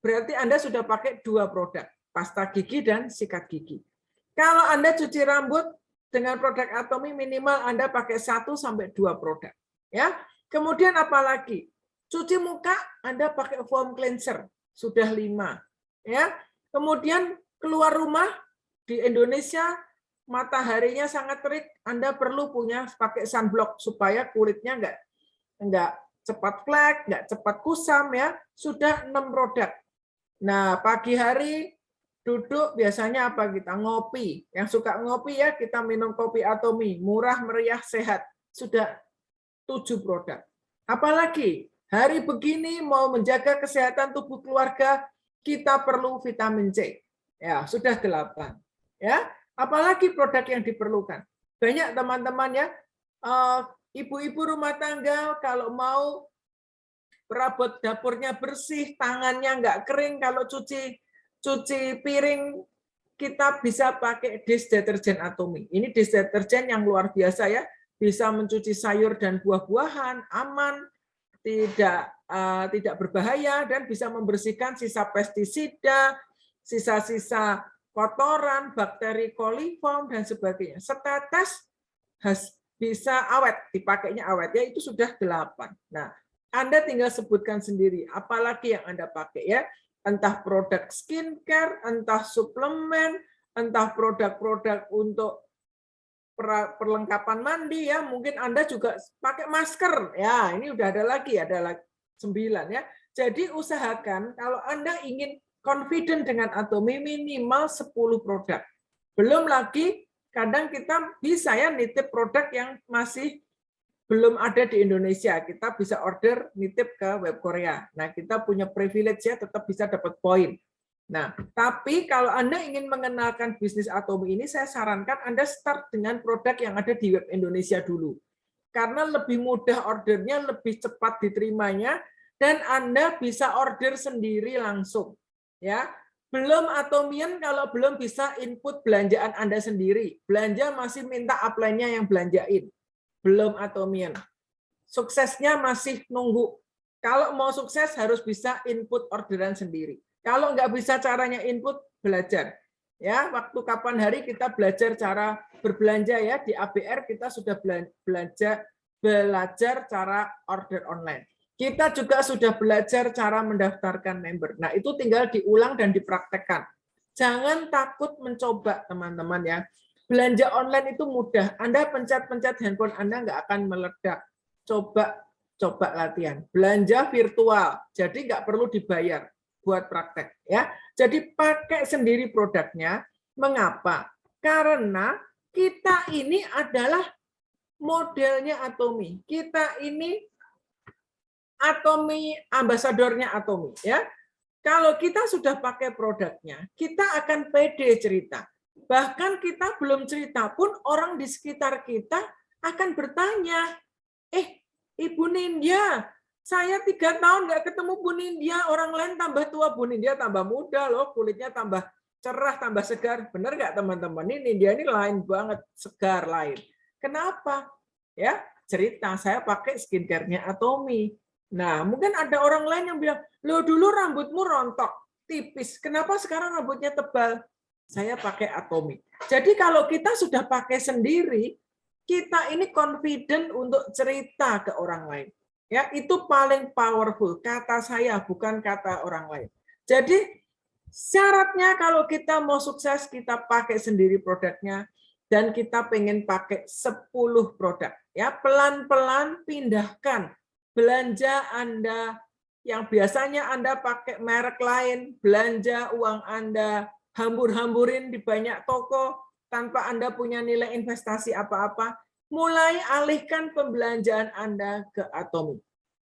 berarti Anda sudah pakai 2 produk, pasta gigi dan sikat gigi. Kalau Anda cuci rambut dengan produk Atomy, minimal Anda pakai 1 sampai 2 produk. Ya. Kemudian apa lagi? Cuci muka, Anda pakai foam cleanser, sudah 5. Ya. Kemudian keluar rumah di Indonesia, mataharinya sangat terik, Anda perlu punya pakai sunblock supaya kulitnya enggak cepat flek, enggak cepat kusam, ya. Sudah 6 produk. Nah, pagi hari duduk biasanya apa kita? Ngopi. Yang suka ngopi, ya, kita minum kopi Atomy, murah, meriah, sehat. Sudah 7 produk. Apalagi hari begini mau menjaga kesehatan tubuh keluarga, kita perlu vitamin C. Ya, sudah 8. Ya, apalagi produk yang diperlukan. Banyak teman-teman, ya, ibu-ibu rumah tangga kalau mau perabot dapurnya bersih, tangannya nggak kering kalau cuci piring, kita bisa pakai dish deterjen Atomy. Ini dish deterjen yang luar biasa, ya. Bisa mencuci sayur dan buah-buahan, aman, tidak berbahaya, dan bisa membersihkan sisa pestisida, sisa-sisa kotoran, bakteri coliform, dan sebagainya. Setetes bisa awet, dipakainya awet, ya, itu sudah 8. Nah, Anda tinggal sebutkan sendiri, apalagi yang Anda pakai, ya. Entah produk skincare, entah suplemen, entah produk-produk untuk perlengkapan mandi, ya. Mungkin Anda juga pakai masker. Ya, ini udah ada lagi 9, ya. Jadi usahakan kalau Anda ingin confident dengan Atomy, minimal 10 produk. Belum lagi kadang kita bisa, ya, nitip produk yang masih belum ada di Indonesia, kita bisa order nitip ke web Korea. Nah, kita punya privilege, ya, tetap bisa dapat poin. Nah, tapi kalau Anda ingin mengenalkan bisnis Atomy ini, saya sarankan Anda start dengan produk yang ada di web Indonesia dulu. Karena lebih mudah ordernya, lebih cepat diterimanya, dan Anda bisa order sendiri langsung. Ya, belum Atomyan kalau belum bisa input belanjaan Anda sendiri. Belanja masih minta upline-nya yang belanjain. Belum Atomyan. Suksesnya masih nunggu. Kalau mau sukses harus bisa input orderan sendiri. Kalau nggak bisa caranya input, belajar. Ya, waktu kapan hari kita belajar cara berbelanja, ya, di ABR kita sudah belajar belajar cara order online. Kita juga sudah belajar cara mendaftarkan member. Nah, itu tinggal diulang dan dipraktekkan. Jangan takut mencoba, teman-teman ya. Belanja online itu mudah. Anda pencet-pencet handphone Anda nggak akan meledak. Coba latihan. Belanja virtual, jadi nggak perlu dibayar buat praktek ya. Jadi pakai sendiri produknya. Mengapa? Karena kita ini adalah modelnya Atomy. Kita ini Atomy, ambasadornya Atomy ya. Kalau kita sudah pakai produknya, kita akan pede cerita. Bahkan kita belum cerita pun orang di sekitar kita akan bertanya, Ibu Nindya, saya 3 tahun nggak ketemu Bu Nindya, orang lain tambah tua, Bu Nindya tambah muda loh, kulitnya tambah cerah, tambah segar. Benar nggak teman-teman? Ini Nindya ini lain banget, segar lain. Kenapa? Ya, cerita saya pakai skincare-nya Atomy. Nah, mungkin ada orang lain yang bilang, lo dulu rambutmu rontok, tipis. Kenapa sekarang rambutnya tebal? Saya pakai Atomy. Jadi kalau kita sudah pakai sendiri, kita ini confident untuk cerita ke orang lain. Ya, itu paling powerful. Kata saya, bukan kata orang lain. Jadi syaratnya kalau kita mau sukses, kita pakai sendiri produknya. Dan kita pengen pakai 10 produk. Ya, pelan-pelan pindahkan belanja Anda yang biasanya Anda pakai merek lain, belanja uang Anda, hambur-hamburin di banyak toko tanpa Anda punya nilai investasi apa-apa, mulai alihkan pembelanjaan Anda ke Atomy.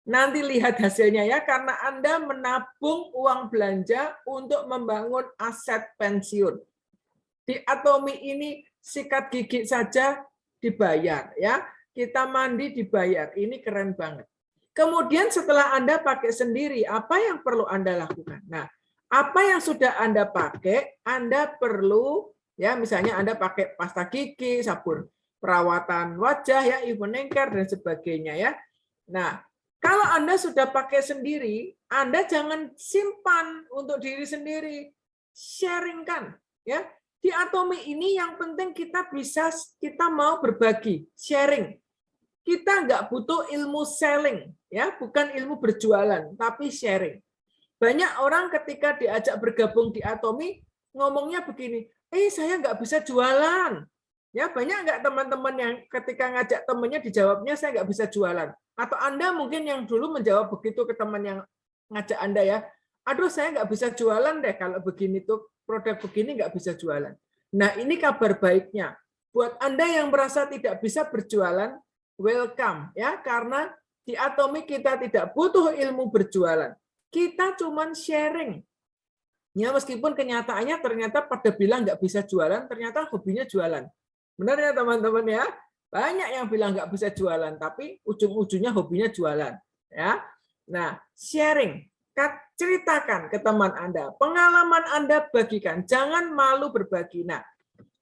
Nanti lihat hasilnya ya, karena Anda menabung uang belanja untuk membangun aset pensiun. Di Atomy ini sikat gigi saja dibayar ya, kita mandi dibayar, ini keren banget. Kemudian setelah Anda pakai sendiri, apa yang perlu Anda lakukan? Nah, apa yang sudah Anda pakai, Anda perlu, ya misalnya Anda pakai pasta gigi, sabun perawatan wajah, ya evening care, dan sebagainya. Ya. Nah, kalau Anda sudah pakai sendiri, Anda jangan simpan untuk diri sendiri, sharingkan. Ya. Di Atomy ini yang penting kita mau berbagi, sharing. Kita nggak butuh ilmu selling, ya, bukan ilmu berjualan, tapi sharing. Banyak orang ketika diajak bergabung di Atomy ngomongnya begini, saya nggak bisa jualan. Ya, banyak nggak teman-teman yang ketika ngajak temannya dijawabnya saya nggak bisa jualan. Atau Anda mungkin yang dulu menjawab begitu ke teman yang ngajak Anda ya, aduh saya nggak bisa jualan deh kalau begini tuh produk begini nggak bisa jualan. Nah ini kabar baiknya buat Anda yang merasa tidak bisa berjualan. Welcome ya, karena di Atomy kita tidak butuh ilmu berjualan. Kita cuman sharing. Ya meskipun kenyataannya ternyata pada bilang nggak bisa jualan, ternyata hobinya jualan. Benar ya teman-teman ya? Banyak yang bilang nggak bisa jualan, tapi ujung-ujungnya hobinya jualan. Ya. Nah, sharing. Ceritakan ke teman Anda. Pengalaman Anda bagikan. Jangan malu berbagi. Nah,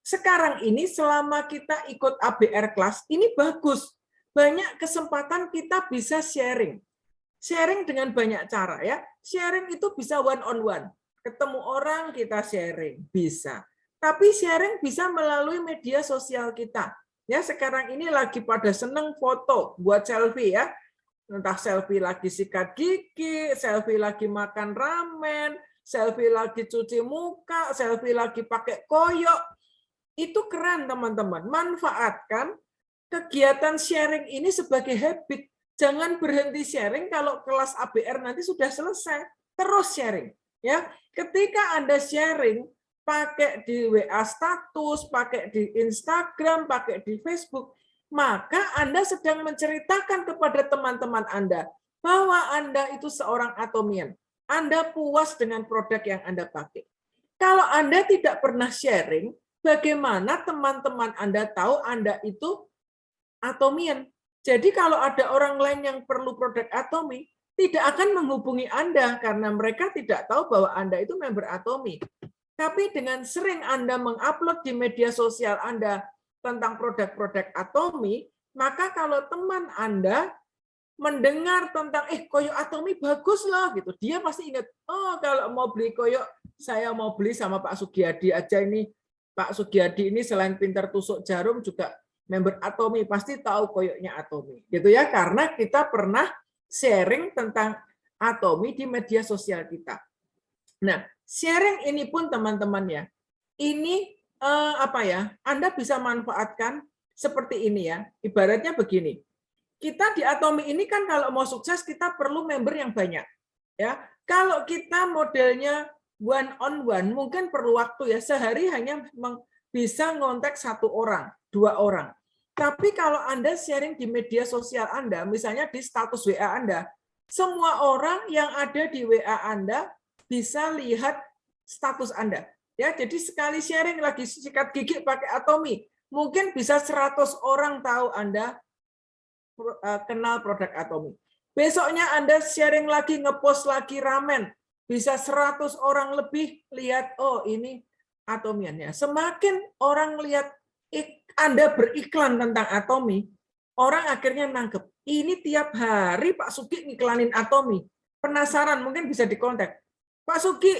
sekarang ini selama kita ikut ABR Class, ini bagus. Banyak kesempatan kita bisa sharing. Sharing dengan banyak cara ya. Sharing itu bisa one on one. Ketemu orang kita sharing, bisa. Tapi sharing bisa melalui media sosial kita. Ya, sekarang ini lagi pada seneng foto buat selfie ya. Entah selfie lagi sikat gigi, selfie lagi makan ramen, selfie lagi cuci muka, selfie lagi pakai koyok. Itu keren teman-teman. Manfaatkan kegiatan sharing ini sebagai habit. Jangan berhenti sharing kalau kelas ABR nanti sudah selesai. Terus sharing. Ya, ketika Anda sharing, pakai di WA status, pakai di Instagram, pakai di Facebook, maka Anda sedang menceritakan kepada teman-teman Anda bahwa Anda itu seorang Atomian. Anda puas dengan produk yang Anda pakai. Kalau Anda tidak pernah sharing, bagaimana teman-teman Anda tahu Anda itu Atomian? Jadi kalau ada orang lain yang perlu produk Atomy, tidak akan menghubungi Anda karena mereka tidak tahu bahwa Anda itu member Atomy. Tapi dengan sering Anda mengupload di media sosial Anda tentang produk-produk Atomy, maka kalau teman Anda mendengar tentang koyok Atomy bagus loh gitu, dia pasti ingat, oh kalau mau beli koyok saya mau beli sama Pak Sugiyadi aja ini. Pak Sugiyadi ini selain pintar tusuk jarum juga member Atomi pasti tahu koyoknya Atomi, gitu ya, karena kita pernah sharing tentang Atomi di media sosial kita. Nah, sharing ini pun teman-teman ya, ini Anda bisa manfaatkan seperti ini ya. Ibaratnya begini, kita di Atomi ini kan kalau mau sukses kita perlu member yang banyak. Ya, kalau kita modelnya one on one mungkin perlu waktu ya, sehari hanya bisa ngontak 1 orang, 2 orang. Tapi kalau Anda sharing di media sosial Anda, misalnya di status WA Anda, semua orang yang ada di WA Anda bisa lihat status Anda. Ya, jadi sekali sharing lagi sikat gigi pakai Atomi, mungkin bisa 100 orang tahu Anda kenal produk Atomi. Besoknya Anda sharing lagi, ngepost lagi ramen, bisa 100 orang lebih lihat, oh ini Atomiannya. Semakin orang lihat Anda beriklan tentang Atomi, orang akhirnya nangkep, ini tiap hari Pak Sugi ngiklanin Atomi. Penasaran, mungkin bisa dikontak. Pak Sugi,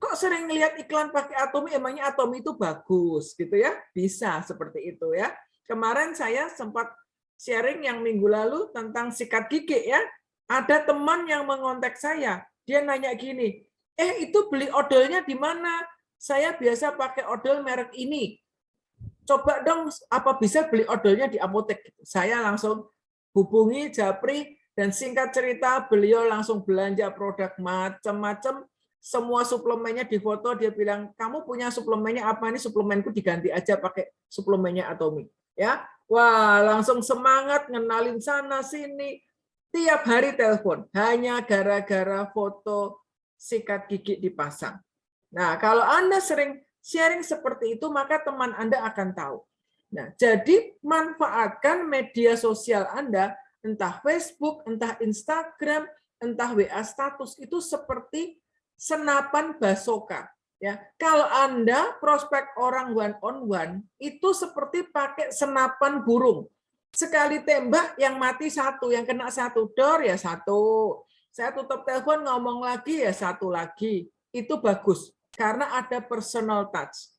kok sering lihat iklan pakai Atomi, emangnya Atomi itu bagus, gitu ya? Bisa seperti itu ya. Kemarin saya sempat sharing yang minggu lalu tentang sikat gigi ya. Ada teman yang mengontak saya, dia nanya gini, itu beli odolnya di mana? Saya biasa pakai odol merek ini. Coba dong, apa bisa beli odolnya di apotek? Saya langsung hubungi Japri, dan singkat cerita beliau langsung belanja produk macam-macam, semua suplemennya difoto, dia bilang, kamu punya suplemennya apa? Ini suplemenku diganti aja pakai suplemennya Atomi. Ya, wah langsung semangat ngenalin sana sini, tiap hari telepon hanya gara-gara foto sikat gigi dipasang. Nah, kalau Anda sering sharing seperti itu, maka teman Anda akan tahu. Nah, jadi manfaatkan media sosial Anda, entah Facebook, entah Instagram, entah WA status, itu seperti senapan basoka. Ya, kalau Anda prospek orang one on one itu seperti pakai senapan burung. Sekali tembak yang mati 1, yang kena 1 dor ya 1. Saya tutup telepon ngomong lagi ya 1 lagi. Itu bagus karena ada personal touch.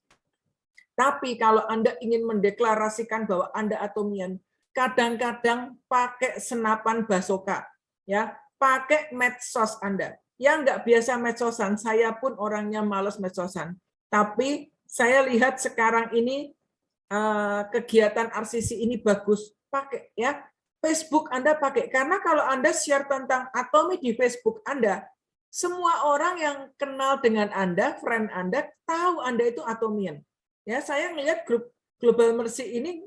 Tapi kalau Anda ingin mendeklarasikan bahwa Anda Atomian, kadang-kadang pakai senapan basoka, ya, pakai medsos Anda. Yang nggak biasa medsosan, saya pun orangnya males medsosan. Tapi saya lihat sekarang ini kegiatan RCC ini bagus, pakai ya. Facebook Anda pakai, karena kalau Anda share tentang Atomi di Facebook Anda, semua orang yang kenal dengan Anda, friend Anda, tahu Anda itu Atomian. Ya, saya ngelihat grup Global Mercy ini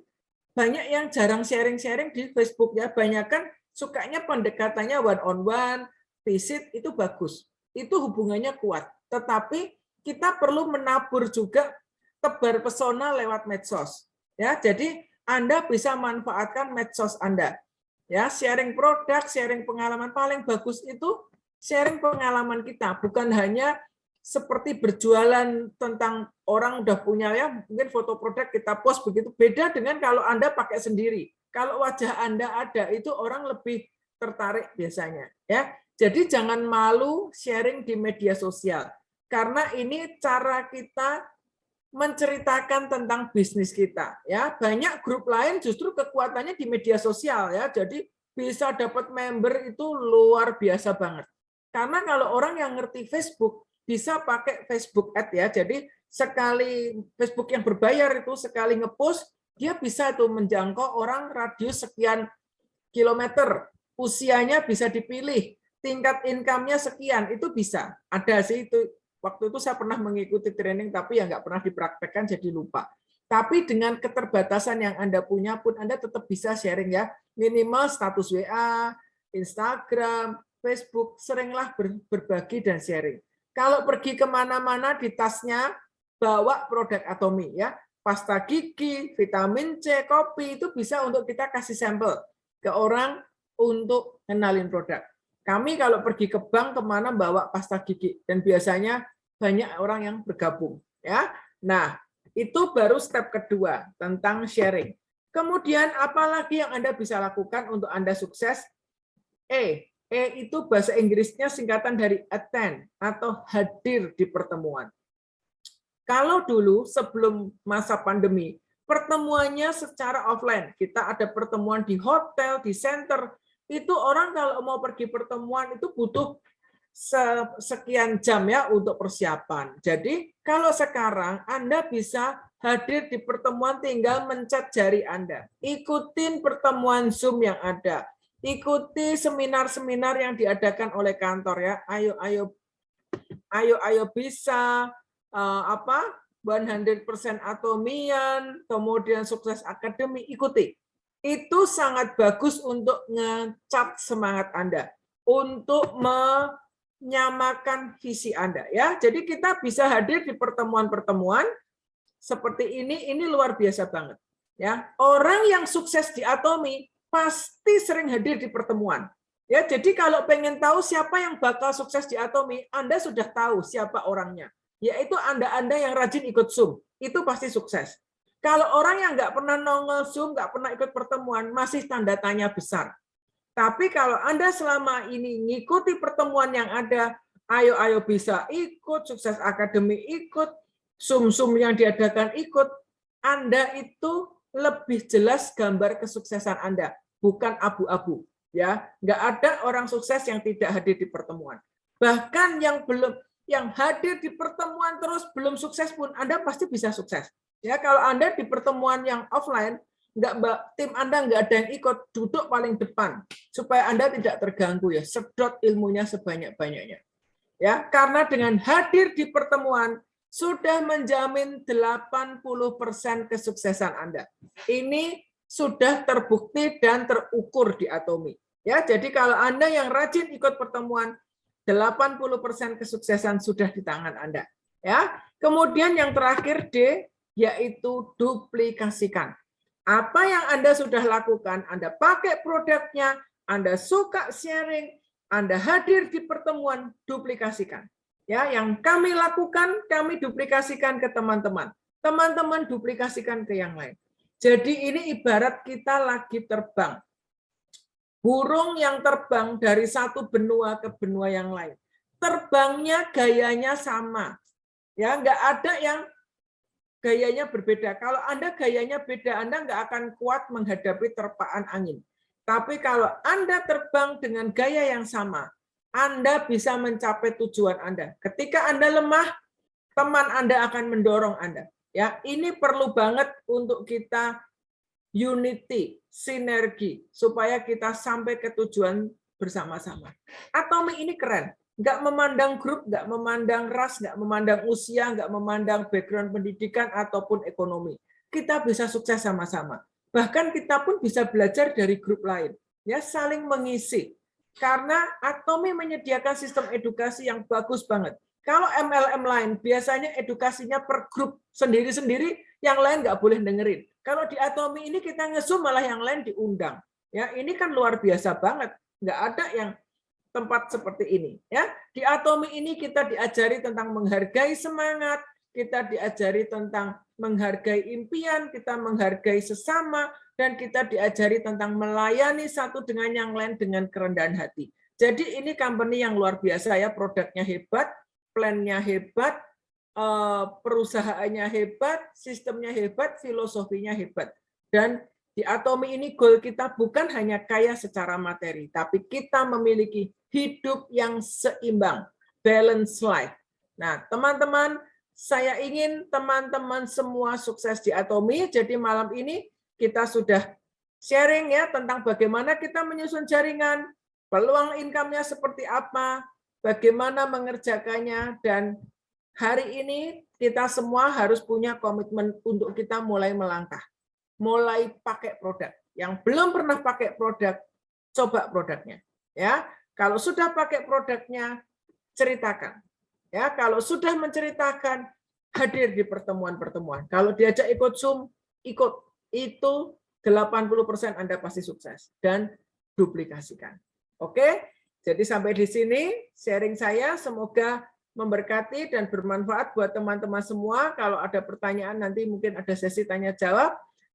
banyak yang jarang sharing-sharing di Facebook ya, banyak kan sukanya pendekatannya one on one, visit itu bagus, itu hubungannya kuat. Tetapi kita perlu menabur juga tebar pesona lewat medsos. Ya, jadi Anda bisa manfaatkan medsos Anda. Ya, sharing produk, sharing pengalaman, paling bagus itu sharing pengalaman kita, bukan hanya seperti berjualan tentang orang udah punya ya, mungkin foto produk kita post begitu, beda dengan kalau Anda pakai sendiri. Kalau wajah Anda ada, itu orang lebih tertarik biasanya ya. Jadi jangan malu sharing di media sosial, karena ini cara kita menceritakan tentang bisnis kita ya. Banyak grup lain justru kekuatannya di media sosial ya, jadi bisa dapat member itu luar biasa banget. Karena kalau orang yang ngerti Facebook bisa pakai Facebook Ad ya, jadi sekali Facebook yang berbayar itu sekali ngepost dia bisa itu menjangkau orang radius sekian kilometer, usianya bisa dipilih, tingkat income-nya sekian, itu bisa. Ada sih itu. Waktu itu saya pernah mengikuti training, tapi ya nggak pernah dipraktekkan, jadi lupa. Tapi dengan keterbatasan yang Anda punya pun, Anda tetap bisa sharing ya. Minimal status WA, Instagram, Facebook, seringlah berbagi dan sharing. Kalau pergi kemana-mana di tasnya, bawa produk Atomi ya. Pasta gigi, vitamin C, kopi, itu bisa untuk kita kasih sampel ke orang untuk kenalin produk. Kami kalau pergi ke bank kemana bawa pasta gigi, dan biasanya banyak orang yang bergabung ya. Nah, itu baru step kedua tentang sharing. Kemudian apalagi yang Anda bisa lakukan untuk Anda sukses? E itu bahasa Inggrisnya singkatan dari attend atau hadir di pertemuan. Kalau dulu sebelum masa pandemi, pertemuannya secara offline. Kita ada pertemuan di hotel, di center. Itu orang kalau mau pergi pertemuan itu butuh sekian jam ya untuk persiapan. Jadi kalau sekarang Anda bisa hadir di pertemuan tinggal mencet jari Anda. Ikutin pertemuan Zoom yang ada. Ikuti seminar-seminar yang diadakan oleh kantor ya. Ayo bisa 100% Atomian, kemudian Sukses Academy, ikuti. Itu sangat bagus untuk ngecap semangat Anda, untuk menyamakan visi Anda ya. Jadi kita bisa hadir di pertemuan-pertemuan seperti ini luar biasa banget ya. Orang yang sukses di Atomi pasti sering hadir di pertemuan. Ya, jadi kalau pengen tahu siapa yang bakal sukses di Atomi, Anda sudah tahu siapa orangnya. Yaitu Anda yang rajin ikut Zoom. Itu pasti sukses. Kalau orang yang nggak pernah nongol Zoom, nggak pernah ikut pertemuan, masih tanda tanya besar. Tapi kalau Anda selama ini ngikuti pertemuan yang ada, ayo bisa ikut, Sukses Academy ikut, Zoom yang diadakan ikut, Anda itu lebih jelas gambar kesuksesan Anda, bukan abu-abu. Ya, nggak ada orang sukses yang tidak hadir di pertemuan. Bahkan yang hadir di pertemuan terus belum sukses pun Anda pasti bisa sukses. Ya, kalau Anda di pertemuan yang offline, tim Anda nggak ada yang ikut, duduk paling depan supaya Anda tidak terganggu ya, sedot ilmunya sebanyak-banyaknya. Ya, karena dengan hadir di pertemuan sudah menjamin 80% kesuksesan Anda. Ini sudah terbukti dan terukur di Atomi. Ya, jadi kalau Anda yang rajin ikut pertemuan, 80% kesuksesan sudah di tangan Anda. Ya, kemudian yang terakhir D, yaitu duplikasikan. Apa yang Anda sudah lakukan, Anda pakai produknya, Anda suka sharing, Anda hadir di pertemuan, duplikasikan. Ya, yang kami lakukan, kami duplikasikan ke teman-teman. Teman-teman duplikasikan ke yang lain. Jadi ini ibarat kita lagi terbang. Burung yang terbang dari satu benua ke benua yang lain. Terbangnya gayanya sama. Ya, nggak ada yang gayanya berbeda. Kalau Anda gayanya beda, Anda nggak akan kuat menghadapi terpaan angin. Tapi kalau Anda terbang dengan gaya yang sama, Anda bisa mencapai tujuan Anda. Ketika Anda lemah, teman Anda akan mendorong Anda. Ya, ini perlu banget untuk kita unity, sinergi, supaya kita sampai ke tujuan bersama-sama. Atomi ini keren. Nggak memandang grup, nggak memandang ras, nggak memandang usia, nggak memandang background pendidikan ataupun ekonomi. Kita bisa sukses sama-sama. Bahkan kita pun bisa belajar dari grup lain. Ya, saling mengisi. Karena Atomi menyediakan sistem edukasi yang bagus banget. Kalau MLM lain, biasanya edukasinya per grup sendiri-sendiri, yang lain nggak boleh dengerin. Kalau di Atomi ini kita nge-zoom malah yang lain diundang. Ya, ini kan luar biasa banget. Nggak ada yang tempat seperti ini. Ya, di Atomi ini kita diajari tentang menghargai semangat, kita diajari tentang menghargai impian, kita menghargai sesama, dan kita diajari tentang melayani satu dengan yang lain dengan kerendahan hati. Jadi ini company yang luar biasa ya, produknya hebat, plan-nya hebat, perusahaannya hebat, sistemnya hebat, filosofinya hebat. Dan di Atomi ini goal kita bukan hanya kaya secara materi, tapi kita memiliki hidup yang seimbang, balance life. Nah, teman-teman, saya ingin teman-teman semua sukses di Atomi. Jadi malam ini kita sudah sharing ya tentang bagaimana kita menyusun jaringan, peluang income-nya seperti apa, bagaimana mengerjakannya, dan hari ini kita semua harus punya komitmen untuk kita mulai melangkah, mulai pakai produk. Yang belum pernah pakai produk, coba produknya. Ya, kalau sudah pakai produknya, ceritakan. Ya, kalau sudah menceritakan, hadir di pertemuan-pertemuan. Kalau diajak ikut Zoom, ikut. Itu 80% Anda pasti sukses dan duplikasikan. Oke? Jadi sampai di sini sharing saya, semoga memberkati dan bermanfaat buat teman-teman semua. Kalau ada pertanyaan nanti mungkin ada sesi tanya jawab.